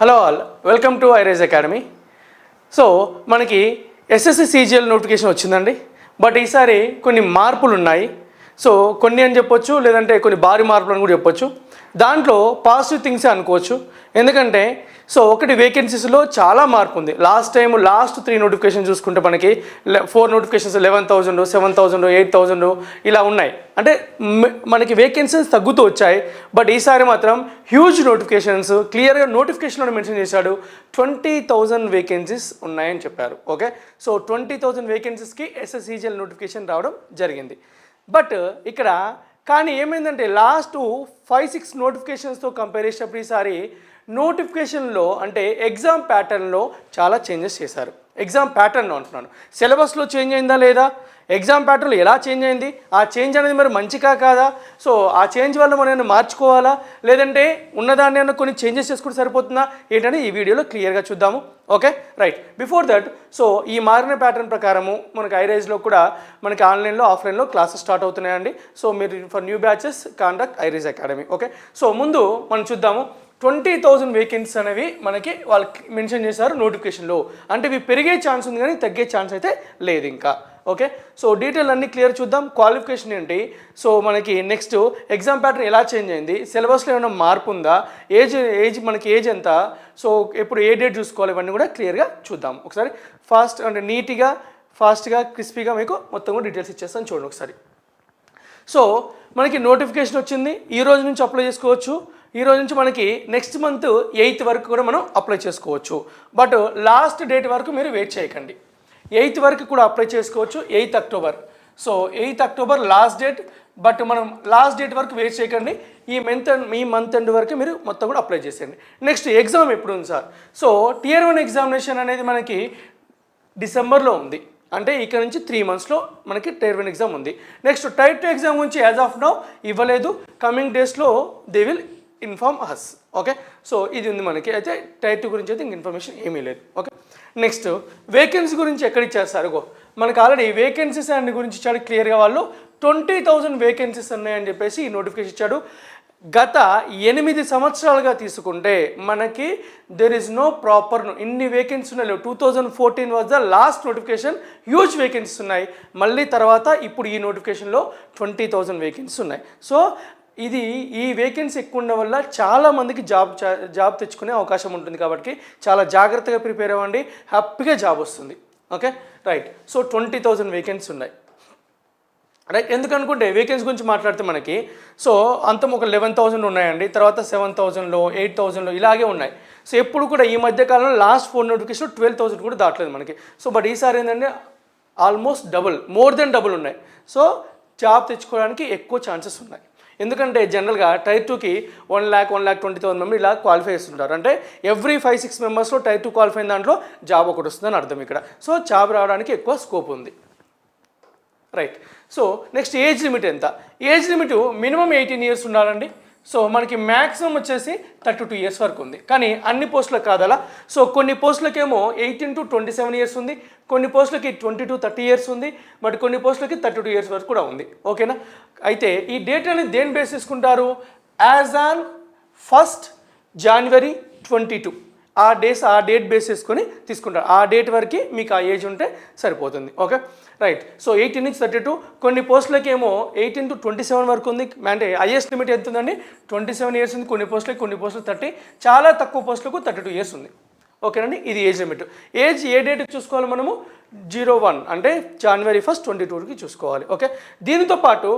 Hello all, welcome to high rise academy. So మనకి SSC CGL notification వచ్చిందండి. But ఈసారి కొన్ని మార్పులు ఉన్నాయి. సో కొన్ని అని చెప్పొచ్చు, లేదంటే కొన్ని భారీ మార్పులు అని కూడా చెప్పొచ్చు. దాంట్లో పాజిటివ్ థింగ్సే అనుకోవచ్చు. ఎందుకంటే సో ఒకటి వేకెన్సీస్లో చాలా మార్పు ఉంది. లాస్ట్ 3 నోటిఫికేషన్ చూసుకుంటే మనకి 4 నోటిఫికేషన్స్ 11,000, 7,000, 8,000 ఇలా ఉన్నాయి. అంటే మనకి వేకెన్సీస్ తగ్గుతూ వచ్చాయి. బట్ ఈసారి మాత్రం హ్యూజ్ నోటిఫికేషన్స్, క్లియర్గా నోటిఫికేషన్లో మెన్షన్ చేశాడు 20,000 వేకెన్సీస్ ఉన్నాయని చెప్పారు. ఓకే, సో 20,000 వేకెన్సీస్కి ఎస్ఎస్సిజిఎల్ నోటిఫికేషన్ రావడం జరిగింది. బట్ ఇక్కడ కానీ ఏమైందంటే లాస్ట్ 5-6 నోటిఫికేషన్స్తో కంపేర్ చేసినప్పుడు ఈసారి నోటిఫికేషన్లో అంటే ఎగ్జామ్ ప్యాటర్న్లో చాలా చేంజెస్ చేశారు. ఎగ్జామ్ ప్యాటర్న్ అంటున్నాను, సిలబస్లో చేంజ్ అయిందా లేదా, ఎగ్జామ్ ప్యాటర్న్లో ఎలా చేంజ్ అయింది, ఆ చేంజ్ అనేది మరి మంచిగా కాదా, సో ఆ చేంజ్ వల్ల మనం మార్చుకోవాలా, లేదంటే ఉన్నదాన్ని అన్న కొన్ని చేంజెస్ చేసుకుంటే సరిపోతుందా ఏంటని ఈ వీడియోలో క్లియర్గా చూద్దాము. Okay right. Before that so ఈ మారిన ప్యాటర్న్ ప్రకారము మనకి ఐరైజ్లో కూడా మనకి ఆన్లైన్లో ఆఫ్లైన్లో క్లాసెస్ స్టార్ట్ అవుతున్నాయండి. సో మీరు for new batches contact high rise academy. Okay, so ముందు మనం చూద్దాము 20,000 వేకెన్సీస్ అనేవి మనకి వాళ్ళు మెన్షన్ చేశారు నోటిఫికేషన్లో. అంటే ఇవి పెరిగే ఛాన్స్ ఉంది కానీ తగ్గే ఛాన్స్ అయితే లేదు ఇంకా. ఓకే, సో డీటెయిల్ అన్నీ క్లియర్ చూద్దాం. క్వాలిఫికేషన్ ఏంటి, సో మనకి నెక్స్ట్ ఎగ్జామ్ ప్యాటర్న్ ఎలా చేంజ్ అయింది, సిలబస్లో ఏమైనా మార్పు ఉందా, మనకి ఏజ్ ఎంత, సో ఎప్పుడు ఏ డేట్ చూసుకోవాలి, ఇవన్నీ కూడా క్లియర్గా చూద్దాం. ఒకసారి ఫాస్ట్ అంటే నీట్గా ఫాస్ట్గా క్రిస్పీగా మీకు మొత్తం కూడా డీటెయిల్స్ ఇచ్చేస్తాను చూడండి ఒకసారి. సో మనకి నోటిఫికేషన్ వచ్చింది, ఈ రోజు నుంచి అప్లై చేసుకోవచ్చు. ఈ రోజు నుంచి మనకి నెక్స్ట్ మంత్ 8th వరకు కూడా మనం అప్లై చేసుకోవచ్చు. బట్ లాస్ట్ డేట్ వరకు మీరు వెయిట్ చేయకండి, 8th వరకు కూడా అప్లై చేసుకోవచ్చు. 8th October, so 8th October last date. But మనం లాస్ట్ డేట్ వరకు వెయిట్ చేయకండి, ఈ మంత్ ఎండ్ వరకు మీరు మొత్తం కూడా అప్లై చేసేయండి. నెక్స్ట్ ఎగ్జామ్ ఎప్పుడు ఉంది సార్, సో Tier 1 ఎగ్జామినేషన్ అనేది మనకి డిసెంబర్లో ఉంది. అంటే ఇక్కడ నుంచి 3 monthsలో మనకి Tier 1 ఎగ్జామ్ ఉంది. నెక్స్ట్ Type 2 ఎగ్జామ్ గురించి యాజ్ ఆఫ్ నౌ ఇవ్వలేదు, కమింగ్ డేస్లో they will inform us. Okay, so ఇది ఉంది మనకి. అయితే Type 2 గురించి అయితే ఇంక ఇన్ఫర్మేషన్ ఏమీ లేదు. ఓకే, నెక్స్ట్ వేకెన్సీ గురించి ఎక్కడ ఇచ్చారు సార్, మనకు ఆల్రెడీ వేకెన్సీస్ అండ్ గురించి ఇచ్చాడు క్లియర్గా. వాళ్ళు 20,000 వేకెన్సీస్ ఉన్నాయని చెప్పేసి ఈ నోటిఫికేషన్ ఇచ్చాడు. గత 8 సంవత్సరాలుగా తీసుకుంటే మనకి దెర్ ఇస్ నో ప్రాపర్ ఇన్ని వేకెన్సీ ఉన్నాయి. 2014 was the last notification, huge vacancies ఉన్నాయి. మళ్ళీ తర్వాత ఇప్పుడు ఈ నోటిఫికేషన్లో 20,000 వేకెన్సీస్ ఉన్నాయి. సో ఈ వేకెన్సీ ఎక్కువ ఉండడం వల్ల చాలామందికి జాబ్ తెచ్చుకునే అవకాశం ఉంటుంది. కాబట్టి చాలా జాగ్రత్తగా ప్రిపేర్ అవ్వండి, హ్యాపీగా జాబ్ వస్తుంది. Okay right. సో 20,000 వేకెన్సీ ఉన్నాయి. రైట్, ఎందుకనుకుంటే వేకెన్సీ గురించి మాట్లాడితే మనకి సో అంతం ఒక 11,000 ఉన్నాయండి, తర్వాత 7,000లో 8,000లో ఇలాగే ఉన్నాయి. సో ఎప్పుడు కూడా ఈ మధ్యకాలంలో లాస్ట్ 4 నోటిఫికేషన్ 12,000 కూడా దాటలేదు మనకి. సో బట్ ఈసారి ఏంటంటే ఆల్మోస్ట్ మోర్ దెన్ డబుల్ ఉన్నాయి. సో జాబ్ తెచ్చుకోవడానికి ఎక్కువ ఛాన్సెస్ ఉన్నాయి. ఎందుకంటే జనరల్గా Tier 2కి 1,20,000 మెంబర్ ఇలా క్వాలిఫై చేస్తుంటారు. అంటే ఎవ్రీ 5-6 మెంబర్స్లో Tier 2 క్వాలిఫై అయిన దాంట్లో జాబ్ ఒకటి వస్తుందని అర్థం ఇక్కడ. సో జాబ్ రావడానికి ఎక్కువ స్కోప్ ఉంది. Right, so next age limit ఎంత, ఏజ్ లిమిట్ మినిమం 18 years ఉండాలండి. సో మనకి మ్యాక్సిమం వచ్చేసి 32 years వరకు ఉంది. కానీ అన్ని పోస్టులకు కాదలా. సో కొన్ని పోస్టులకేమో 18 to 27 years ఉంది, కొన్ని పోస్టులకి 20 to 30 years ఉంది, బట్ కొన్ని పోస్టులకి 32 years వరకు కూడా ఉంది. ఓకేనా, అయితే ఈ డేట్ అనేది దేని బేస్ చేసుకుంటారు, యాజ్ ఆన్ 1st January 2022 ఆ డేట్ బేస్ చేసుకొని తీసుకుంటారు. ఆ డేట్ వరకు మీకు ఆ ఏజ్ ఉంటే సరిపోతుంది. ఓకే రైట్, సో 18 నుంచి 32. కొన్ని పోస్టులకి ఏమో 18 to 27 వరకు ఉంది. అంటే హైయెస్ట్ లిమిట్ ఎంత ఉందండి, 27 years ఉంది. కొన్ని పోస్టులకు 30, చాలా తక్కువ పోస్టులకు 32 years ఉంది. ఓకేనండి, ఇది ఏజ్ లిమిట్. ఏజ్ ఏ డేట్కి చూసుకోవాలి మనము, 01 అంటే January 1st 2022కి చూసుకోవాలి. ఓకే, దీనితో పాటు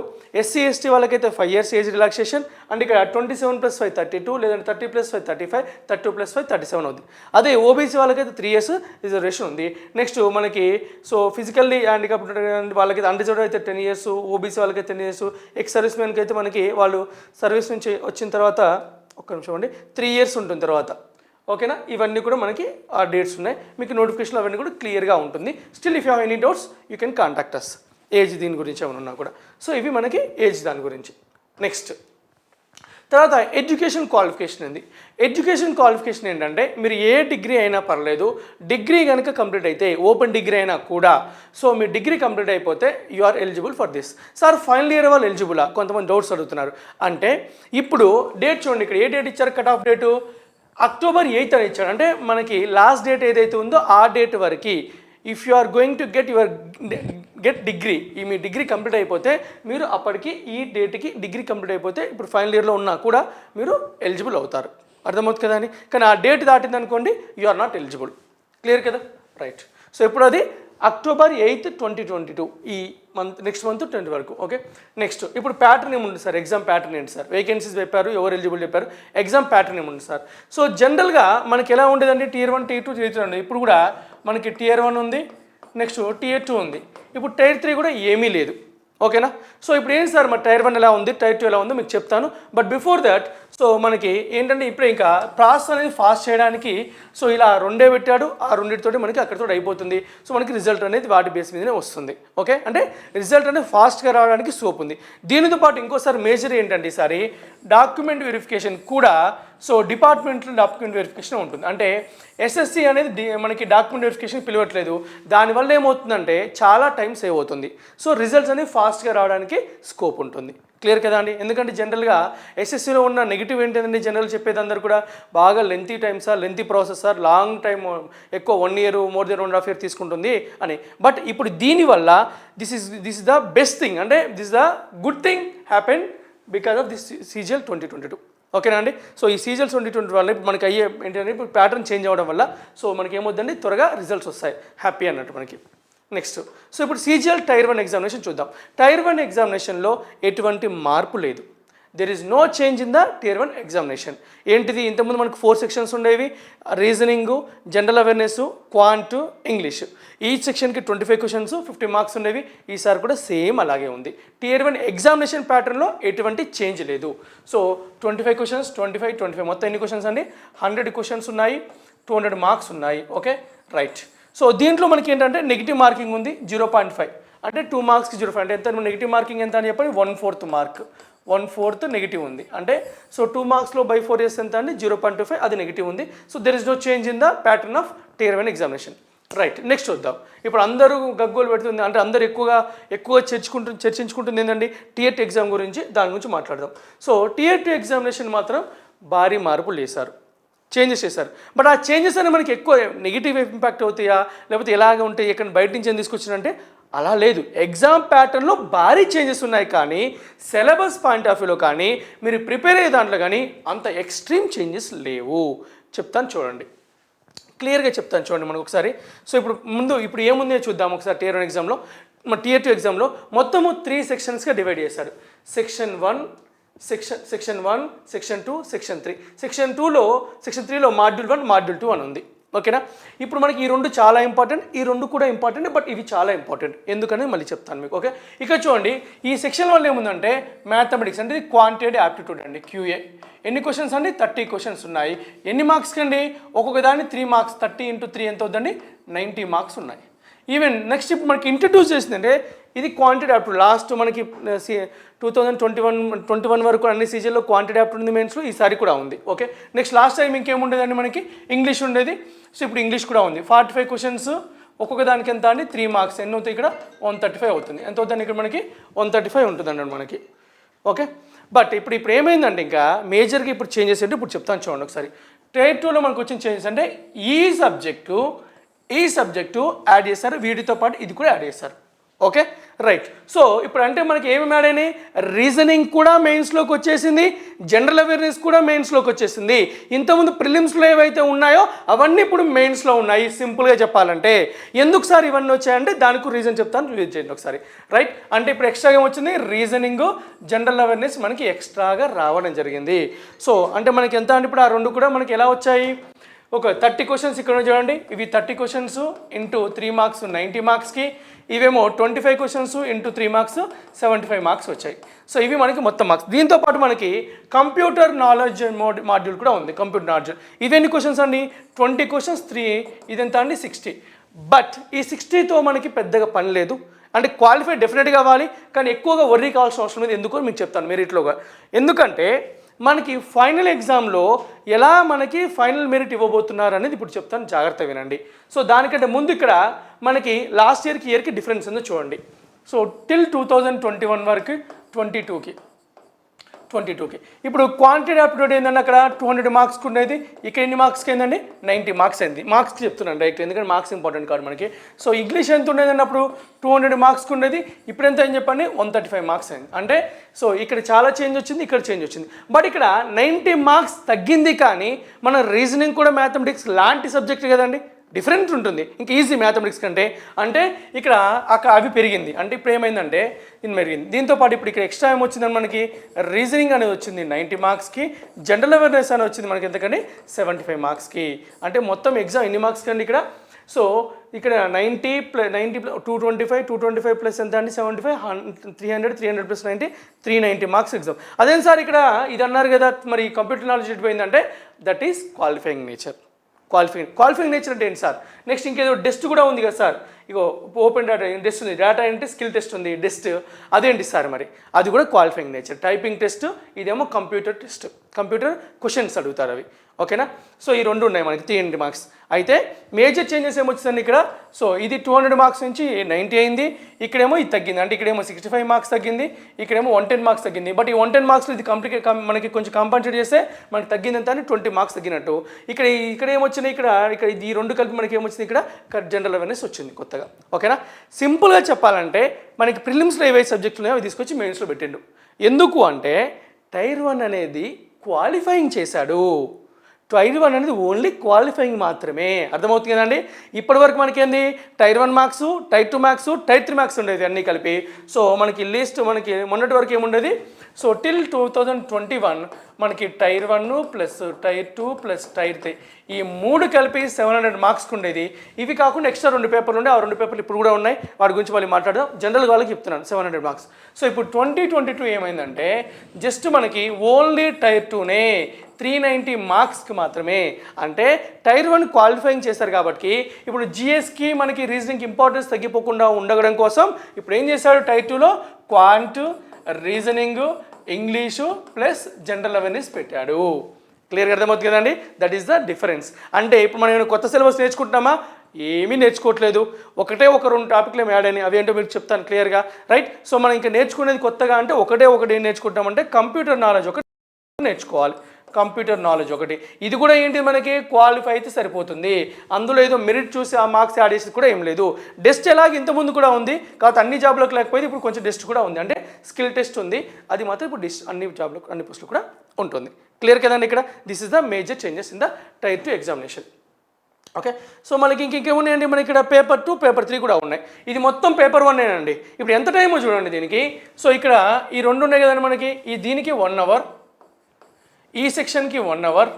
SC/ST వాళ్ళకైతే 5 years ఏజ్ రిలాక్సేషన్. అంటే ఇక్కడ 27 + 5 32, లేదంటే 30 + 5 35, 32 + 5 37 అవుతుంది. అదే OBC వాళ్ళకైతే 3 years రిజర్వేషన్ ఉంది. నెక్స్ట్ మనకి సో ఫిజికల్లీ హ్యాండిక్యాప్డ్ వాళ్ళకైతే అన్రిజర్వ్డ్ అయితే 10 years, OBC వాళ్ళకైతే 10 years, ఎక్స్ సర్వీస్ మెన్కి అయితే మనకి వాళ్ళు సర్వీస్ నుంచి వచ్చిన తర్వాత ఒక్క నిమిషం అండి 3 years ఉంటుంది తర్వాత. ఓకేనా, ఇవన్నీ కూడా మనకి ఆ డేట్స్ ఉన్నాయి. మీకు నోటిఫికేషన్ అవన్నీ కూడా క్లియర్గా ఉంటుంది. Still if you have any doubts you can contact us. Age దీని గురించి ఏమైనా ఉన్నా కూడా. సో ఇవి మనకి ఏజ్ దాని గురించి. నెక్స్ట్ తర్వాత ఎడ్యుకేషన్ క్వాలిఫికేషన్ ఉంది. ఎడ్యుకేషన్ క్వాలిఫికేషన్ ఏంటంటే మీరు ఏ డిగ్రీ అయినా పర్లేదు, డిగ్రీ కనుక కంప్లీట్ అయితే, ఓపెన్ డిగ్రీ అయినా కూడా, సో మీ డిగ్రీ కంప్లీట్ అయిపోతే you are eligible for this. Sir final year వాళ్ళు ఎలిజిబులా, కొంతమంది డౌట్స్ అడుగుతున్నారు. అంటే ఇప్పుడు డేట్ చూడండి, ఇక్కడ ఏ డేట్ ఇచ్చారు, కట్ ఆఫ్ డేటు అక్టోబర్ 8 అని ఇచ్చాడు. అంటే మనకి లాస్ట్ డేట్ ఏదైతే ఉందో ఆ డేట్ వరకు if you are going to get degree, ఈ మీ డిగ్రీ కంప్లీట్ అయిపోతే మీరు అప్పటికి ఈ డేట్కి డిగ్రీ కంప్లీట్ అయిపోతే ఇప్పుడు ఫైనల్ ఇయర్లో ఉన్నా కూడా మీరు ఎలిజిబుల్ అవుతారు. అర్థమవుతుంది కదా అని. కానీ ఆ డేట్ దాటింది అనుకోండి you are not eligible. Clear కదా, రైట్. సో ఇప్పుడు అది అక్టోబర్ 8, 2022 ఈ మంత్, నెక్స్ట్ మంత్ 20 వరకు. ఓకే, నెక్స్ట్ ఇప్పుడు ప్యాటర్న్ ఏముంది సార్, ఎగ్జామ్ ప్యాటర్న్ ఏంటి సార్, వేకెన్సీస్ చెప్పారు, ఎవరు ఎలిజిబుల్ చెప్పారు, ఎగ్జామ్ ప్యాటర్న్ ఏముంది సార్. సో జనరల్గా మనకి ఎలా ఉండేదంటే Tier 1, Tier 2, Tier 3 ఉంది. ఇప్పుడు కూడా మనకి Tier 1 ఉంది, నెక్స్ట్ Tier 2 ఉంది, ఇప్పుడు Tier 3 కూడా ఏమీ లేదు. ఓకేనా. సో ఇప్పుడు ఏంటి సార్ మరి Tier 1 ఎలా ఉంది, Tier 2 ఎలా ఉందో మీకు చెప్తాను. బట్ బిఫోర్ దట్ సో మనకి ఏంటంటే ఇప్పుడు ఇంకా ప్రాసెస్ అనేది ఫాస్ట్ చేయడానికి సో ఇలా రెండే పెట్టాడు, ఆ రెండింటితోటి మనకి అక్కడితో అయిపోతుంది. సో మనకి రిజల్ట్ అనేది వాటి బేస్ మీదనే వస్తుంది. ఓకే, అంటే రిజల్ట్ అనేది ఫాస్ట్గా రావడానికి స్కోప్ ఉంది. దీనితో పాటు ఇంకోసారి మేజర్ ఏంటంటే ఈసారి డాక్యుమెంట్ వెరిఫికేషన్ కూడా సో డిపార్ట్మెంట్లో డాక్యుమెంట్ వెరిఫికేషన్ ఉంటుంది. అంటే ఎస్ఎస్సి అనేది మనకి డాక్యుమెంట్ వెరిఫికేషన్ పిలవట్లేదు. దానివల్ల ఏమవుతుందంటే చాలా టైం సేవ్ అవుతుంది. సో రిజల్ట్స్ అనేవి ఫాస్ట్గా రావడానికి స్కోప్ ఉంటుంది. క్లియర్ కదా అండి. ఎందుకంటే జనరల్గా ఎస్ఎస్సిలో ఉన్న నెగిటివ్ ఏంటంటే జనరల్ చెప్పేది అందరూ కూడా బాగా lengthy time sir, lengthy process sir, long time, ఎక్కువ 1 year, మోర్ దెన్ 1.5 years తీసుకుంటుంది అని. బట్ ఇప్పుడు దీనివల్ల this is the best thing, అంటే this the good thing happen because of this CGL 2022. ఓకేనా అండి. సో ఈ CGL 2022 వల్ల ఇప్పుడు మనకి అయ్యే ఏంటంటే ఇప్పుడు ప్యాటర్న్ చేంజ్ అవ్వడం వల్ల సో మనకి ఏమవుతుందండి త్వరగా రిజల్ట్స్ వస్తాయి, హ్యాపీ అన్నట్టు మనకి. నెక్స్ట్ సో ఇప్పుడు CGL Tier 1 ఎగ్జామినేషన్ చూద్దాం. Tier 1 ఎగ్జామినేషన్లో ఎటువంటి మార్పు లేదు. There is no change in the Tier 1 examination. ఏంటిది, ఇంతకుముందు మనకు 4 sections ఉండేవి, reasoning, general awareness, quant, English. Each సెక్షన్కి 25 questions, 50 marks ఉండేవి. ఈసారి కూడా సేమ్ అలాగే ఉంది. Tier 1 ఎగ్జామినేషన్ ప్యాటర్న్లో ఎటువంటి చేంజ్ లేదు. సో 25 questions, 25 మొత్తం ఎన్ని క్వశ్చన్స్ అండి, 100 questions ఉన్నాయి, 200 marks ఉన్నాయి. Okay, right. సో దీంట్లో మనకి ఏంటంటే నెగిటివ్ మార్కింగ్ ఉంది 0.5, అంటే 2 marksకి 0.5, అంటే ఎంత నెగిటివ్ మార్కింగ్ ఎంత అని చెప్పండి, 1/4 మార్క్, 1/4 నెగిటివ్ ఉంది. అంటే సో 2 marksలో by 4 చేస్తే ఎంత అండి 0.25, అది నెగిటివ్ ఉంది. So there is no change in the pattern of Tier 1 examination. Right, next వద్దాం. ఇప్పుడు అందరూ గగ్గోలు పెడుతుంది, అంటే అందరూ ఎక్కువ చర్చించుకుంటుంది ఏంటండి Tier 2 ఎగ్జామ్ గురించి, దాని గురించి మాట్లాడదాం. సో Tier 2 ఎగ్జామినేషన్ మాత్రం భారీ మార్పులు చేశారు, చేంజెస్ చేశారు. బట్ ఆ చేంజెస్ అనేవి మనకి ఎక్కువ నెగిటివ్ ఇంపాక్ట్ అవుతాయా, లేకపోతే ఎలాగ ఉంటాయి, ఎక్కడ బయట నుంచి ఏం తీసుకొచ్చారంటే అలా లేదు. ఎగ్జామ్ ప్యాటర్న్లో భారీ చేంజెస్ ఉన్నాయి, కానీ సిలబస్ పాయింట్ ఆఫ్ వ్యూలో కానీ మీరు ప్రిపేర్ అయ్యే దాంట్లో కానీ అంత ఎక్స్ట్రీమ్ చేంజెస్ లేవు. చెప్తాను చూడండి, క్లియర్గా చెప్తాను చూడండి మనకు ఒకసారి. సో ఇప్పుడు ఏముందో చూద్దాం ఒకసారి. Tier 1 ఎగ్జామ్లో, మన Tier 2 ఎగ్జామ్లో మొత్తము 3 sectionsగా డివైడ్ చేశారు. Section 1, section 1, section 2, section 3. Section 3లో మాడ్యూల్ 1, మాడ్యూల్ 2 అని ఉంది. ఓకేనా. ఇప్పుడు మనకి ఈ రెండు చాలా ఇంపార్టెంట్, ఈ రెండు కూడా ఇంపార్టెంట్, బట్ ఇవి చాలా ఇంపార్టెంట్ ఎందుకని మళ్ళీ చెప్తాను మీకు. ఓకే, ఇక్కడ చూడండి ఈ సెక్షన్ వల్ల ఏముందంటే మ్యాథమెటిక్స్, అంటే ఇది క్వాంటిటేటివ్ యాప్టిట్యూడ్ అండి, QA. ఎన్ని క్వశ్చన్స్ అండి, 30 questions ఉన్నాయి. ఎన్ని మార్క్స్కి అండి, ఒక్కొక్క దాన్ని 3 marks, 30 × 3 ఎంత అవుతుందండి, 90 marks ఉన్నాయి. ఈవెన్ నెక్స్ట్ ఇప్పుడు మనకి ఇంట్రడ్యూస్ చేసిందంటే ఇది క్వాంటిటీ యాప్టిట్యూడ్. లాస్ట్ మనకి 2021 వరకు అన్ని CGLలో క్వాంటిటీ యాప్టిట్యూడ్ ఉంది మెయిన్స్లో, ఈసారి కూడా ఉంది. ఓకే, నెక్స్ట్ లాస్ట్ టైం ఇంకేముండేదండి మనకి ఇంగ్లీష్ ఉండేది. సో ఇప్పుడు ఇంగ్లీష్ కూడా ఉంది. 45 questions, ఒక్కొక్క దానికి ఎంత అండి 3 marks, ఎన్ని అవుతాయి ఇక్కడ 135 అవుతుంది. ఎంత అవుతుంది ఇక్కడ మనకి 135 ఉంటుందండి మనకి. ఓకే, బట్ ఇప్పుడు ఏమైందంటే ఇంకా మేజర్గా ఇప్పుడు చేంజెస్ అంటే ఇప్పుడు చెప్తాను చూడండి ఒకసారి. Tier 2లో మనకు వచ్చిన చేంజెస్ అంటే ఈ సబ్జెక్టు యాడ్ చేశారు, వీటితో పాటు ఇది కూడా యాడ్ చేశారు. Okay, right. సో ఇప్పుడు అంటే మనకి ఏమేమి యాడ్ అయినాయి, రీజనింగ్ కూడా మెయిన్స్లోకి వచ్చేసింది, జనరల్ అవేర్నెస్ కూడా మెయిన్స్లోకి వచ్చేసింది. ఇంతకుముందు ప్రిలిమ్స్లో ఏవైతే ఉన్నాయో అవన్నీ ఇప్పుడు మెయిన్స్లో ఉన్నాయి. సింపుల్గా చెప్పాలంటే ఎందుకు సార్ ఇవన్నీ వచ్చాయంటే దానికి రీజన్ చెప్తాను, రిలీజ్ చేయండి ఒకసారి. రైట్, అంటే ఇప్పుడు ఎక్స్ట్రాగా వచ్చింది రీజనింగ్, జనరల్ అవేర్నెస్ మనకి ఎక్స్ట్రాగా రావడం జరిగింది. సో అంటే మనకి ఎంత అంటే ఇప్పుడు ఆ రెండు కూడా మనకి ఎలా వచ్చాయి, ఒక 30 questions ఇక్కడ చూడండి, ఇవి 30 questions × 3 marks 90 marksకి, ఇవేమో 25 questions × 3 marks 75 marks వచ్చాయి. సో ఇవి మనకి మొత్తం మార్క్స్. దీంతో పాటు మనకి కంప్యూటర్ నాలెడ్జ్ మాడ్యూల్ కూడా ఉంది, కంప్యూటర్ నాలెడ్జ్. ఇవన్నీ క్వశ్చన్స్ అండి 20 questions, 3, ఇదెంత అండి 60. బట్ ఈ 60తో మనకి పెద్దగా పని లేదు, అంటే క్వాలిఫై డెఫినెట్గా అవ్వాలి, కానీ ఎక్కువగా వర్రీ కావాల్సిన అవసరం లేదు. ఎందుకో మీకు చెప్తాను మెరిట్లోగా. ఎందుకంటే మనకి ఫైనల్ ఎగ్జామ్లో ఎలా మనకి ఫైనల్ మెరిట్ ఇవ్వబోతున్నారు అనేది ఇప్పుడు చెప్తాను, జాగ్రత్త వినండి. సో దానికంటే ముందు ఇక్కడ మనకి లాస్ట్ ఇయర్కి డిఫరెన్స్ ఉందో చూడండి. సో టిల్ 2021 వరకు 22కి 22కి. ఇప్పుడు క్వాంటిటీ ఆప్టిట్యూడ్ ఏంటంటే అక్కడ 200 మార్క్స్కి ఉండేది, ఇక్కడ ఎన్ని మార్క్స్కి ఏంటండి 90 మార్క్స్ అయింది. మార్క్స్ చెప్తున్నాను రైట్, ఎందుకంటే మార్క్స్ ఇంపార్టెంట్ కాదు మనకి. సో ఇంగ్లీష్ ఎంత ఉండేదండి అప్పుడు 200 మార్క్స్కి ఉండేది, ఇప్పుడు ఎంత అని చెప్పండి 135 మార్క్స్ అయింది. అంటే సో ఇక్కడ చాలా చేంజ్ వచ్చింది, ఇక్కడ చేంజ్ వచ్చింది. బట్ ఇక్కడ 90 మార్క్స్ తగ్గింది, కానీ మన రీజనింగ్ కూడా మ్యాథమెటిక్స్ లాంటి సబ్జెక్ట్ కదండి, డిఫరెంట్ ఉంటుంది ఇంకా ఈజీ మ్యాథమెటిక్స్ కంటే. అంటే ఇక్కడ అవి పెరిగింది, అంటే ఇప్పుడు ఏమైందంటే ఇది పెరిగింది. దీంతోపాటు ఇప్పుడు ఇక్కడ ఎక్స్ట్రా ఏమొచ్చిందని మనకి రీజనింగ్ అనేది వచ్చింది 90 మార్క్స్కి, జనరల్ అవేర్నెస్ అని వచ్చింది మనకి ఎంతకండి 75 మార్క్స్కి. అంటే మొత్తం ఎగ్జామ్ ఎన్ని మార్క్స్ కండి ఇక్కడ. సో ఇక్కడ 90 + 225 ప్లస్ ఎంత అండి 75, 300 ప్లస్ 90, 390 మార్క్స్ ఎగ్జామ్. అదేం సార్ ఇక్కడ ఇది అన్నారు కదా, మరి కంప్యూటర్ నాలెడ్జ్ ఎట్టిపోయిందంటే that is qualifying nature. Qualifying nature అంటే ఏంటి సార్? నెక్స్ట్ ఇంకేదో టెస్ట్ కూడా ఉంది కదా సార్, ఇగో ఓపెన్ డేటా టెస్ట్ ఉంది, డేటా అంటే స్కిల్ టెస్ట్ ఉంది, టెస్ట్ అదేంటి సార్ మరి? అది కూడా క్వాలిఫైయింగ్ నేచర్. టైపింగ్ టెస్ట్, ఇదేమో కంప్యూటర్ టెస్ట్, కంప్యూటర్ క్వశ్చన్స్ అడుగుతారు అవి. ఓకేనా? సో ఈ రెండు ఉన్నాయి మనకి 300 మార్క్స్. అయితే మేజర్ చేంజెస్ ఏమొచ్చిందండి ఇక్కడ. సో ఇది 200 మార్క్స్ నుంచి 90 అయింది, ఇక్కడేమో ఇది తగ్గింది, అంటే ఇక్కడేమో 65 మార్క్స్ తగ్గింది, ఇక్కడేమో 110 మార్క్స్ తగ్గింది. బట్ ఈ 110 మార్క్స్ ఇది కంప్లీట్ మనకి కొంచెం కాంపన్సేట్ చేస్తే మనకి తగ్గిందంత అని 20 మార్క్స్ తగ్గినట్టు. ఇక్కడ ఏమొచ్చినాయి, ఇక్కడ ఈ రెండు కలిపి మనకి ఏమొచ్చింది, ఇక్కడ జనరల్ అవేర్నెస్ వచ్చింది కొత్తగా. ఓకేనా? సింపుల్గా చెప్పాలంటే మనకి ప్రిలిమ్స్లో ఏవైతే సబ్జెక్టులు ఉన్నాయో అవి తీసుకొచ్చి మెయిన్స్లో పెట్టిండు. ఎందుకు అంటే టైర్ 1 అనేది క్వాలిఫైయింగ్ చేశాడు. టైర్ 1 అనేది ఓన్లీ క్వాలిఫైయింగ్ మాత్రమే. అర్థమవుతుంది కదండి. ఇప్పటివరకు మనకి ఏంది tier 1 marks, tier 2 marks, tier 3 marks ఉండేది అన్నీ కలిపి. సో మనకి లిస్ట్ మనకి మొన్నటి వరకు ఏముండేది, సో టిల్ 2021 మనకి tier 1 plus tier 2 plus tier 3 ఈ మూడు కలిపి 700 మార్క్స్కి ఉండేది. ఇవి కాకుండా ఎక్స్ట్రా 2 పేపర్లు ఉండే, ఆ 2 పేపర్లు ఇప్పుడు కూడా ఉన్నాయి, వాటి గురించి మళ్ళీ మాట్లాడదాం. జనరల్ వాళ్ళకి చెప్తున్నాను 700 మార్క్స్. సో ఇప్పుడు 2022 ఏమైందంటే జస్ట్ మనకి ఓన్లీ టైర్ 2నే 390 మార్క్స్కి మాత్రమే. అంటే టైర్ 1 క్వాలిఫైయింగ్ చేశారు కాబట్టి ఇప్పుడు జిఎస్కి మనకి రీజనింగ్ ఇంపార్టెన్స్ తగ్గిపోకుండా ఉండడం కోసం ఇప్పుడు ఏం చేశాడు, టైర్ 2లో quant, reasoning, English plus general awareness పెట్టాడు. క్లియర్గా అర్థమవుతుంది కదండి. That is the difference. అంటే ఇప్పుడు మనం ఏమైనా కొత్త సిలబస్ నేర్చుకుంటున్నామా? ఏమీ నేర్చుకోవట్లేదు. ఒక 2 టాపిక్లు ఏమి యాడ్ అయినాయి, అవి ఏంటో మీకు చెప్తాను క్లియర్గా. రైట్? సో మనం ఇంకా నేర్చుకునేది కొత్తగా అంటే ఒకటి ఏం నేర్చుకుంటామంటే కంప్యూటర్ నాలెడ్జ్ ఒకటి నేర్చుకోవాలి. కంప్యూటర్ నాలెడ్జ్ ఒకటి, ఇది కూడా ఏంటి మనకి క్వాలిఫై అయితే సరిపోతుంది. అందులో ఏదో మెరిట్ చూసి ఆ మార్క్స్ యాడ్ చేసేది కూడా ఏం లేదు. టెస్ట్ ఎలాగ ఇంతకుముందు కూడా ఉంది, కాకపోతే అన్ని జాబ్లకు లేకపోతే ఇప్పుడు కొంచెం టెస్ట్ కూడా ఉంది, అంటే స్కిల్ టెస్ట్ ఉంది, అది మాత్రం ఇప్పుడు అన్ని జాబ్లకు అన్ని పోస్టులు కూడా ఉంటుంది. క్లియర్ కదండి. ఇక్కడ this is the major changes in the tier 2 examination. Okay, so మనకి ఇంకేమున్నాయండి, మనకి ఇక్కడ పేపర్ 2, పేపర్ 3 కూడా ఉన్నాయి. ఇది మొత్తం పేపర్ 1 అండి. ఇప్పుడు ఎంత టైమో చూడండి దీనికి. సో ఇక్కడ ఈ రెండు ఉన్నాయి కదండి మనకి, దీనికి 1 అవర్, ఈ సెక్షన్కి 1 అవర్,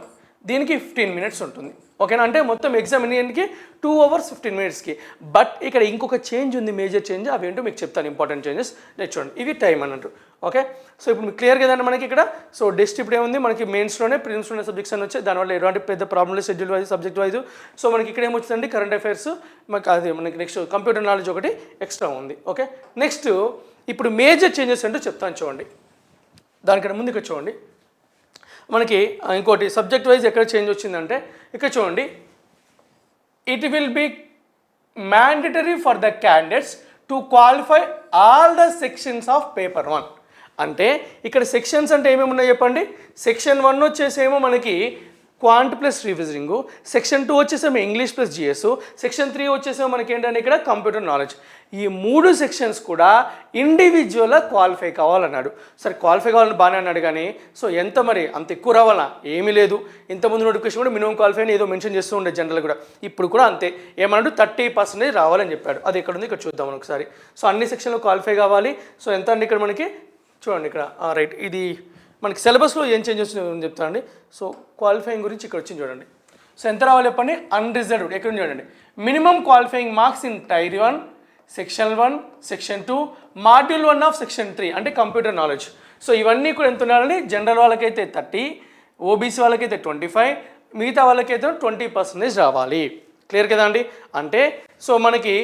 దీనికి 15 మినిట్స్ ఉంటుంది. ఓకేనా? అంటే మొత్తం ఎగ్జామ్ ఎన్నికి 2 అవర్స్ 15 మినిట్స్కి. బట్ ఇక్కడ ఇంకొక చేంజ్ ఉంది, మేజర్ చేంజ్, అవి ఏంటో మీకు చెప్తాను. ఇంపార్టెంట్ చేంజెస్ చూడండి, ఇవి టైం అన్నట్టు. ఓకే, సో ఇప్పుడు మీకు క్లియర్ కదండి మనకి ఇక్కడ. సో డెస్ట్ ఇప్పుడు ఏముంది మనకి మెయిన్స్లోనే, ప్రిలిమ్స్లోనే సబ్జెక్ట్స్ అని వచ్చాయి, దానివల్ల ఎటువంటి పెద్ద ప్రాబ్లమ్ లేదు, schedule wise, subject wise. So మనకి ఇక్కడ ఏమొచ్చిందండి కరెంట్ అఫైర్స్, మనకి అది మనకి నెక్స్ట్ కంప్యూటర్ నాలెడ్జ్ ఒకటి ఎక్స్ట్రా ఉంది. ఓకే, నెక్స్ట్ ఇప్పుడు మేజర్ చేంజెస్ ఏంటో చెప్తాను చూడండి. దానికన్నా ముందు ఇక్కడ చూడండి మనకి ఇంకోటి సబ్జెక్ట్ వైజ్ ఎక్కడ చేంజ్ వచ్చిందంటే ఇక్కడ చూడండి, it will be mandatory for the candidates to qualify all the sections of paper 1. అంటే ఇక్కడ సెక్షన్స్ అంటే ఏమేమి ఉన్నాయి చెప్పండి. సెక్షన్ 1 వచ్చేసేమో మనకి క్వాంట్ ప్లస్ రివిజనింగ్, సెక్షన్ 2 వచ్చేసేమో ఇంగ్లీష్ ప్లస్ జిఎస్, సెక్షన్ 3 వచ్చేసేమో మనకి ఏంటంటే ఇక్కడ కంప్యూటర్ నాలెడ్జ్. ఈ 3 సెక్షన్స్ కూడా ఇండివిజువల్గా క్వాలిఫై కావాలన్నాడు. సరే క్వాలిఫై కావాలని బాగానే అన్నాడు, కానీ సో ఎంత మరి అంత ఎక్కువ రావాలా? ఏమీ లేదు. ఇంతకుముందు నోటిఫికేషన్ కూడా మినిమం క్వాలిఫై ఏదో మెన్షన్ చేస్తూ ఉండే జనరల్ కూడా, ఇప్పుడు కూడా అంతే. ఏమన్నాడు 30% రావాలని చెప్పాడు. అది ఎక్కడ ఉంది ఇక్కడ చూద్దాం ఒకసారి. సో అన్ని సెక్షన్లో క్వాలిఫై కావాలి. సో ఎంత అండి ఇక్కడ మనకి చూడండి ఇక్కడ రైట్, ఇది మనకి సిలబస్లో ఏం చేంజెస్ చెప్తానండి. సో క్వాలిఫైయింగ్ గురించి ఇక్కడ వచ్చింది చూడండి. సో ఎంత రావాలి చెప్పండి, అన్రిజర్వ్డ్ ఎక్కడ చూడండి, minimum qualifying marks in tier 1, section 1, section 2, module 1 of section 3 అంటే కంప్యూటర్ నాలెడ్జ్. సో ఇవన్నీ కూడా ఎంత ఉండాలండి, జనరల్ వాళ్ళకైతే 30, ఓబీసీ వాళ్ళకైతే 25, మిగతా వాళ్ళకైతే 20% రావాలి. క్లియర్ కదా అండి. అంటే సో మనకి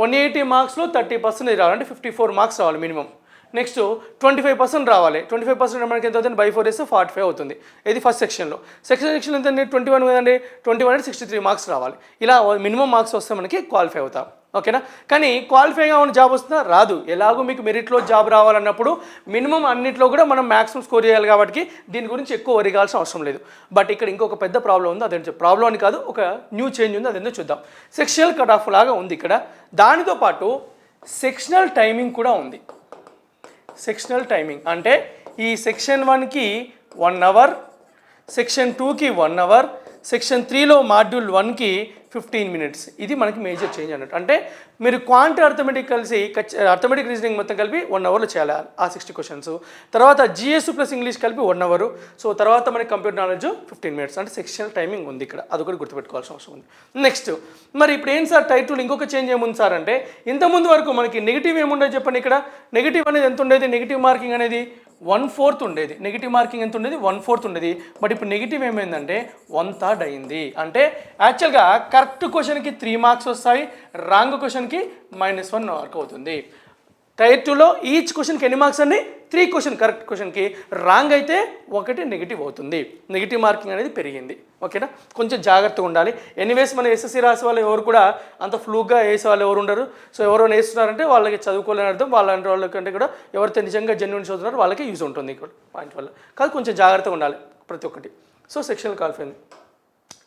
180 మార్క్స్లో 30% రావాలి, అంటే 54 మార్క్స్ రావాలి మినిమం. నెక్స్ట్ 25% రావాలి. 25% మనకి ఎంత అవుతుంది, బై 4 వేస్తే 45 అవుతుంది. ఇది ఫస్ట్ సెక్షన్లో. సెకండ్ సెక్షన్ ఎంత 21 కదండి, 21 అంటే 63 మార్క్స్ రావాలి. ఇలా మినిమం మార్క్స్ వస్తే మనకి క్వాలిఫై అవుతాం. ఓకేనా. కానీ క్వాలిఫైగా ఉన్న జాబ్ వస్తుందా? రాదు. ఎలాగో మీకు మెరిట్లో జాబ్ రావాలన్నప్పుడు మినిమం అన్నింటిలో కూడా మనం మ్యాక్సిమం స్కోర్ చేయాలి కాబట్టి దీని గురించి ఎక్కువ వరి కావాల్సిన అవసరం లేదు. బట్ ఇక్కడ ఇంకొక పెద్ద ప్రాబ్లం ఉంది, అదేంటో ప్రాబ్లం అని కాదు, ఒక న్యూ చేంజ్ ఉంది, అదేంటో చూద్దాం. సెక్షనల్ కట్ ఆఫ్ లాగా ఉంది ఇక్కడ. దానితో పాటు సెక్షనల్ టైమింగ్ కూడా ఉంది. సెక్షనల్ టైమింగ్ అంటే ఈ సెక్షన్ 1కి 1 అవర్, సెక్షన్ 2కి 1 అవర్, సెక్షన్ 3లో మాడ్యూల్ 1కి 15 మినిట్స్. ఇది మనకి మేజర్ చేంజ్ అన్నట్టు. అంటే మీరు క్వాంట్ అర్థమెటిక్ కలిసి అర్థమెటిక్ రీజనింగ్ మొత్తం కలిపి 1 అవర్లో చేయాలి ఆ 60 క్వశ్చన్స్. తర్వాత జిఎస్ ప్లస్ ఇంగ్లీష్ కలిపి 1 అవర్. సో తర్వాత మనకి కంప్యూటర్ నాలెడ్జ్ 15 మినిట్స్. అంటే సెక్షనల్ టైమింగ్ ఉంది ఇక్కడ, అది కూడా గుర్తుపెట్టుకోవాల్సిన అవసరం ఉంది. నెక్స్ట్ మరి ఇప్పుడు ఏం సార్ టైటిల్ ఇంకొక చేంజ్ ఏముంది సార్ అంటే, ఇంతకుముందు వరకు మనకి నెగిటివ్ ఏముండేది చెప్పండి. ఇక్కడ నెగిటివ్ అనేది ఎంత ఉండేది? నెగిటివ్ మార్కింగ్ అనేది 1/4 ఉండేది. నెగిటివ్ మార్కింగ్ ఎంత ఉండేది? 1/4 ఉండేది. బట్ ఇప్పుడు నెగిటివ్ ఏమైందంటే 1/3 అయింది. అంటే యాక్చువల్గా కరెక్ట్ క్వశ్చన్కి 3 మార్క్స్ వస్తాయి, రాంగ్ క్వశ్చన్కి -1 మార్క్ అవుతుంది. టైర్ 2లో ఈచ్ క్వశ్చన్కి ఎన్ని మార్క్స్ అండి? 3 క్వశ్చన్ కరెక్ట్ క్వశ్చన్కి, రాంగ్ అయితే 1 నెగిటివ్ అవుతుంది. నెగిటివ్ మార్కింగ్ అనేది పెరిగింది. ఓకేనా, కొంచెం జాగ్రత్తగా ఉండాలి. ఎనీవేస్ మన ఎస్ఎస్సి రాసే వాళ్ళు ఎవరు కూడా అంత ఫ్లూగా వేసే వాళ్ళు ఎవరు ఉండరు. సో ఎవరైనా వేస్తున్నారంటే వాళ్ళకి చదువుకోలేని అర్థం, వాళ్ళకంటే కూడా ఎవరైతే నిజంగా జెన్యున్ చదువుతున్నారో వాళ్ళకి యూజ్ ఉంటుంది ఇక్కడ పాయింట్ వల్ల. కాదు కొంచెం జాగ్రత్తగా ఉండాలి ప్రతి ఒక్కటి. So sectional qualifying.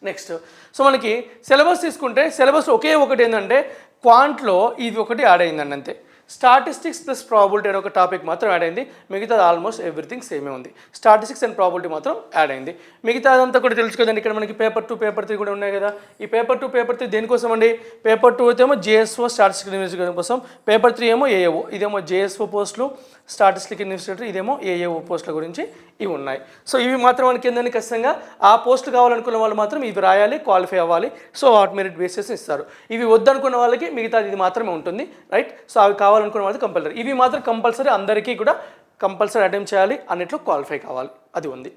Next so మనకి సిలబస్ తీసుకుంటే సిలబస్ ఒకే ఒకటి ఏంటంటే క్వాంట్లో ఇది ఒకటి యాడ్ అయిందండి అంతే. స్టాటిస్టిక్స్ ప్లస్ ప్రాబిలిటీ అనే ఒక టాపిక్ మాత్రం యాడ్ అయింది. మిగతాది ఆల్మోస్ట్ ఎవ్రీథింగ్ సేమే ఉంది. స్టాటిస్టిక్స్ అండ్ ప్రాబిలిటీ మాత్రం యాడ్ అయింది. మిగతా అదంతా కూడా తెలుసు కదండి. ఇక్కడ మనకి పేపర్ 2 పేపర్ 3 కూడా ఉన్నాయి కదా. ఈ పేపర్ 2 పేపర్ 3 దేనికోసం అండి? పేపర్ 2 అయితే ఏమో జేఎస్ఓ స్టాటిస్టికల్ ఇన్వెస్టిగేషన్ కోసం, పేపర్ 3 ఏమో ఏఏఓ. ఇదేమో జేఎస్ఓ పోస్టులు, స్టాటిస్టికల్ ఇన్వెస్టిగేటర్, ఇదేమో ఏఏఓ పోస్టుల గురించి ఇవి ఉన్నాయి. సో ఇవి మాత్రం మనకి ఏంటంటే ఖచ్చితంగా ఆ పోస్టులు కావాలనుకున్న వాళ్ళు మాత్రం ఇవి రాయాలి, క్వాలిఫై అవ్వాలి. సో వాటి మెరిట్ బేసెస్ ఇస్తారు. ఇవి వద్దనుకున్న వాళ్ళకి మిగతాది ఇది మాత్రమే ఉంటుంది, రైట్. సో అవి కావాలనుకున్న వాళ్ళకి కంపల్సరీ, ఇవి మాత్రం కంపల్సరీ అందరికీ కూడా కంపల్సరీ అటెంప్ట్ చేయాలి, అన్నిట్లో క్వాలిఫై కావాలి, అది ఉంది.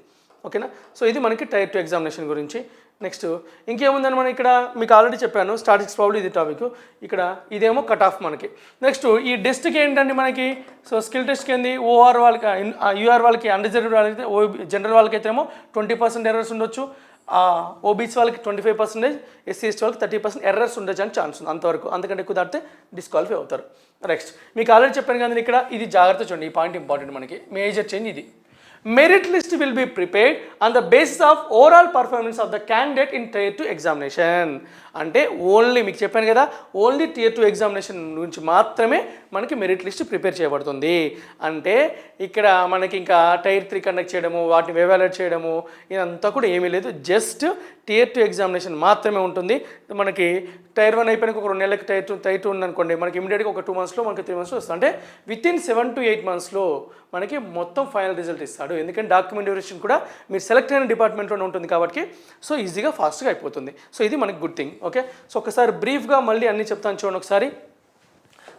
ఓకేనా. సో ఇది మనకి టైర్ 2 ఎగ్జామినేషన్ గురించి. నెక్స్ట్ ఇంకేముందని మనం ఇక్కడ మీకు ఆల్రెడీ చెప్పాను, స్టాటిస్టిక్స్ ప్రాబ్లమ్ ఇది టాపిక్. ఇక్కడ ఇదేమో కట్ ఆఫ్ మనకి. నెక్స్ట్ ఈ టెస్ట్కి ఏంటండి మనకి? సో స్కిల్ టెస్ట్కి ఏంది? ఓఆర్ వాళ్ళకి, యూఆర్ వాళ్ళకి, అన్రిజర్వ్డ్ వాళ్ళకి, జనరల్ వాళ్ళకి అయితే ఏమో 20% ఎర్రర్స్ ఉండొచ్చు, ఓబీసీ వాళ్ళకి 25%, ఎస్సీ ఎస్టీ వాళ్ళకి 30% ఎర్రర్స్ ఉండొచ్చు అని ఛాన్స్ ఉంది. అంతవరకు, అంతకంటే ఎక్కువ దాటితే డిస్క్వాలిఫై అవుతారు. నెక్స్ట్ మీకు ఆల్రెడీ చెప్పాను కానీ ఇక్కడ ఇది జాగ్రత్త చూడండి, ఈ పాయింట్ ఇంపార్టెంట్ మనకి. మేజర్ చేంజ్ ఇది. Merit list will be prepared on the basis of overall performance of the candidate in Tier 2 examination. అంటే ఓన్లీ మీకు చెప్పాను కదా, ఓన్లీ Tier 2 ఎగ్జామినేషన్ నుంచి మాత్రమే మనకి మెరిట్ లిస్ట్ ప్రిపేర్ చేయబడుతుంది. అంటే ఇక్కడ మనకి ఇంకా Tier 3 కండక్ట్ చేయడము, వాటిని ఎవాల్యుయేట్ చేయడము ఇదంతా కూడా ఏమీ లేదు. జస్ట్ Tier 2 ఎగ్జామినేషన్ మాత్రమే ఉంటుంది. మనకి Tier 1 అయిపోయినాక ఒక 2 నెలలకి Tier 2 ఉందనుకోండి, మనకి ఇమీడియట్గా ఒక 2 మంత్స్లో, మనకి 3 మంత్స్లో వస్తుంది. అంటే వితిన్ 7 to 8 మంత్స్లో మనకి మొత్తం ఫైనల్ రిజల్ట్ ఇస్తాడు. ఎందుకంటే డాక్యుమెంట్ వెరిఫికేషన్ కూడా మీరు సెలెక్ట్ అయిన డిపార్ట్మెంట్లోనే ఉంటుంది కాబట్టి సో ఈజీగా ఫాస్ట్గా అయిపోతుంది. సో ఇది మనకి గుడ్ థింగ్. ఓకే, సో ఒకసారి బ్రీఫ్గా మళ్ళీ అన్నీ చెప్తాను చూడండి ఒకసారి.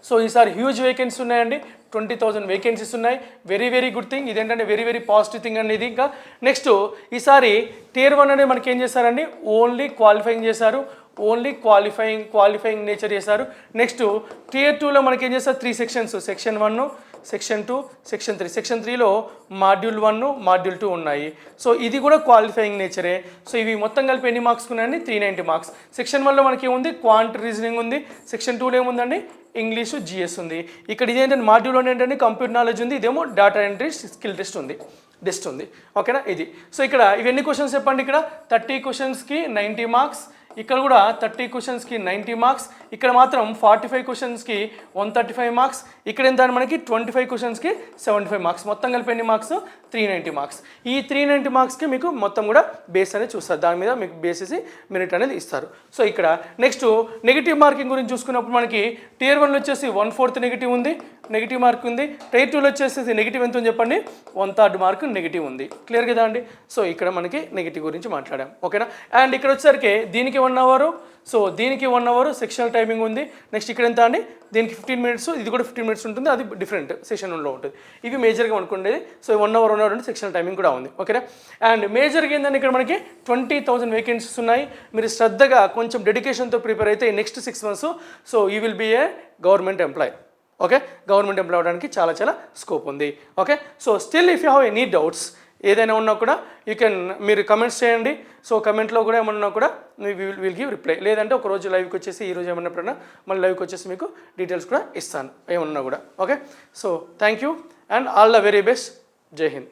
సో ఈసారి హ్యూజ్ వేకెన్సీస్ ఉన్నాయండి, 20,000 వేకెన్సీస్ ఉన్నాయి. Very very good thing. ఇదేంటంటే వెరీ వెరీ పాజిటివ్ థింగ్ అనేది. ఇంకా నెక్స్ట్ ఈసారి Tier 1 అనేది మనకి ఏం చేశారండి? ఓన్లీ క్వాలిఫైయింగ్ చేశారు, ఓన్లీ క్వాలిఫైయింగ్ నేచర్ చేశారు. నెక్స్ట్ Tier 2లో మనకి ఏం చేస్తారు? 3 sections, section 1, section 2, section 3. Section 3లో మాడ్యూల్ 1, మాడ్యూల్ 2 ఉన్నాయి. సో ఇది కూడా క్వాలిఫైయింగ్ నేచరే. సో ఇవి మొత్తం కలిపి ఎన్ని మార్క్స్ ఉన్నాయండి? 390 మార్క్స్. సెక్షన్ 1లో మనకి ఏముంది? క్వాంట్ రీజనింగ్ ఉంది. సెక్షన్ 2లో ఏముందండి? ఇంగ్లీషు, జిఎస్ ఉంది. ఇక్కడ ఇదేంటంటే మాడ్యూల్ 1 ఏంటంటే కంప్యూటర్ నాలెడ్జ్ ఉంది, ఇదేమో డేటా ఎంట్రీ స్కిల్ టెస్ట్ ఉంది. ఓకేనా ఇది. సో ఇక్కడ ఇవన్నీ క్వశ్చన్స్ చెప్పండి. ఇక్కడ 30 క్వశ్చన్స్కి 90 మార్క్స్, ఇక్కడ కూడా 30 క్వశ్చన్స్కి 90 మార్క్స్, ఇక్కడ మాత్రం 45 క్వశ్చన్స్కి 135 మార్క్స్, ఇక్కడ ఎంత మనకి 25 క్వశ్చన్స్కి 75 మార్క్స్. మొత్తం కలిపి ఎన్ని మార్క్స్? 390 మార్క్స్. ఈ 390 మార్క్స్కి మీకు మొత్తం కూడా బేస్ అనేది చూస్తారు, దాని మీద మీకు బేసేసి మెరిట్ అనేది ఇస్తారు. సో ఇక్కడ నెక్స్ట్ నెగిటివ్ మార్కింగ్ గురించి చూసుకున్నప్పుడు మనకి Tier 1లో వచ్చేసి 1/4 నెగిటివ్ మార్క్ ఉంది. Tier 2లో వచ్చేసి నెగిటివ్ ఎంత ఉంది చెప్పండి? 1/3 మార్క్ నెగిటివ్ ఉంది. క్లియర్ కదా అండి? సో ఇక్కడ మనకి నెగిటివ్ గురించి మాట్లాడాం. ఓకేనా. అండ్ ఇక్కడ వచ్చేసరికి దీనికి 1 అవర్, సో దీనికి 1 అవర్ సెక్షనల్ టైమింగ్ ఉంది. నెక్స్ట్ ఇక్కడ ఎంత అండి? దీనికి 15 మినిట్స్, ఇది కూడా 15 మినిట్స్ ఉంటుంది, అది డిఫరెంట్ సెషన్లో ఉంటుంది. ఇవి మేజర్గా అనుకుండేది. సో 1 అవర్ అంటే సెక్షనల్ టైమింగ్ కూడా ఉంది. ఓకేనా. అండ్ మేజర్గా ఏంటంటే ఇక్కడ మనకి 20,000 వేకెన్సీస్ ఉన్నాయి. మీరు శ్రద్ధగా కొంచెం డెడికేషన్తో ప్రిపేర్ అయితే next 6 months so you will be a government employee. Okay, government employee అవ్వడానికి చాలా స్కోప్ ఉంది. Okay, so still if you have any doubts, ఏదైనా ఉన్నా కూడా మీరు కమెంట్స్ చేయండి. సో కమెంట్లో కూడా ఏమన్నా కూడా విల్ గివ్ రిప్లై. లేదంటే ఒక రోజు లైవ్కి వచ్చేసి ఈరోజు ఏమన్నప్పుడన్నా మళ్ళీ లైవ్కి వచ్చేసి మీకు డీటెయిల్స్ కూడా ఇస్తాను ఏమన్నా కూడా. Okay, so thank you and all the very best. జై హింద్.